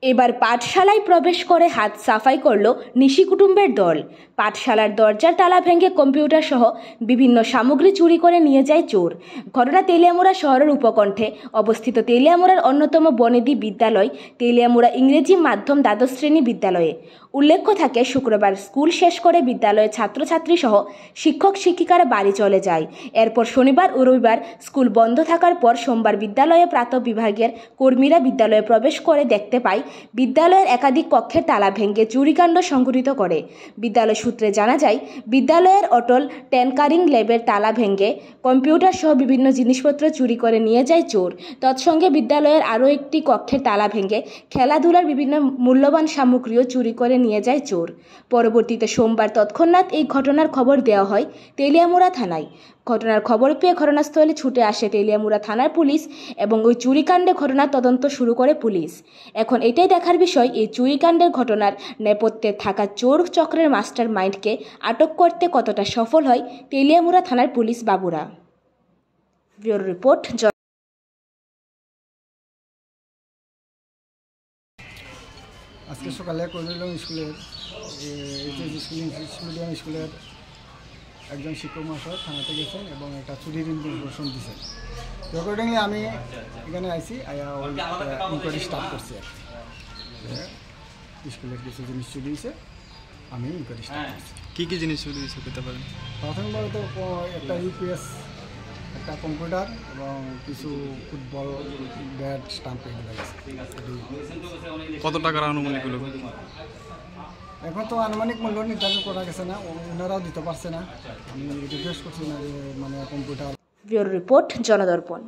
এবার পাঠশালায় প্রবেশ করে হাত সাফাই করল নিশি কুটুম্বের দল। পাঠশালার দরজার তালা ভেঙে কম্পিউটার সহ বিভিন্ন সামগ্রী চুরি করে নিয়ে যায় চোর। ঘটনা তেলিয়ামুড়া শহরের উপকণ্ঠে অবস্থিত তেলিয়ামুড়ার অন্যতম বনেদি বিদ্যালয় তেলিয়ামুড়া ইংরেজি মাধ্যম দ্বাদশ শ্রেণী বিদ্যালয়ে। উল্লেখ্য থাকে, শুক্রবার স্কুল শেষ করে বিদ্যালয়ের ছাত্রছাত্রী সহ শিক্ষক শিক্ষিকারা বাড়ি চলে যায়। এরপর শনিবার ও রবিবার স্কুল বন্ধ থাকার পর সোমবার বিদ্যালয়ে প্রাতঃ বিভাগের কর্মীরা বিদ্যালয়ে প্রবেশ করে দেখতে পায় বিদ্যালয়ের একাধিক কক্ষের তালা ভেঙে চুরিকাণ্ড সংঘটিত করে। বিদ্যালয় সূত্রে জানা যায়, বিদ্যালয়ের অটল ট্যানকারিং ল্যাবের তালা ভেঙে কম্পিউটার সহ বিভিন্ন জিনিসপত্র চুরি করে নিয়ে যায় চোর। তৎসঙ্গে বিদ্যালয়ের আরও একটি কক্ষের তালা ভেঙে খেলাধুলার বিভিন্ন মূল্যবান সামগ্রীও চুরি করে নিয়ে যায় চোর। পরবর্তীতে সোমবার তৎক্ষণাৎ এই ঘটনার খবর দেওয়া হয় তেলিয়ামুড়া থানায়। ঘটনার খবর পেয়ে ঘটনাস্থলে ছুটে আসে তেলিয়ামুড়া থানার পুলিশ এবং ওই চুরিকাণ্ডে ঘটনার তদন্ত শুরু করে পুলিশ। এখন এটাই দেখার বিষয়, এই চুরিকাণ্ডের ঘটনার নেপথ্যে থাকা চোর চক্রের মাস্টার মাইন্ডকে আটক করতে কতটা সফল হয় তেলিয়ামুড়া থানার পুলিশ বাবুরা। Bureau report. আজকে সকালে করিলাম স্কুলের ইংলিশ মিডিয়াম স্কুলের একজন শিক্ষক মহাশয় থানাতে গেছেন এবং একটা চুরির ইনফরমেশন দিয়েছেন। অ্যাকর্ডিংলি আমি এখানে আইসি ওই ইনকোয়ারি স্টার্ট করছি। স্কুলের কিছু জিনিস চুরি হয়েছে, আমি ইনকোয়ারি স্টার্ট করছি। কী কী জিনিস চুরি হয়েছে পেতে পারেন? প্রথমবার তো একটা ইউপিএস, একটা কম্পিউটার এবং কিছু ফুটবল ব্যাট স্টাম্প এগুলো গেছে। কত টাকার আনুমানিক হলো? এখন তো আনুমানিক মূল্য নির্ধারণ করা গেছে না, ওনারাও দিতে পারছে না। আমি রিকোয়েস্ট করছি না যে কম্পিউটার। Bureau report, জনদর্পণ।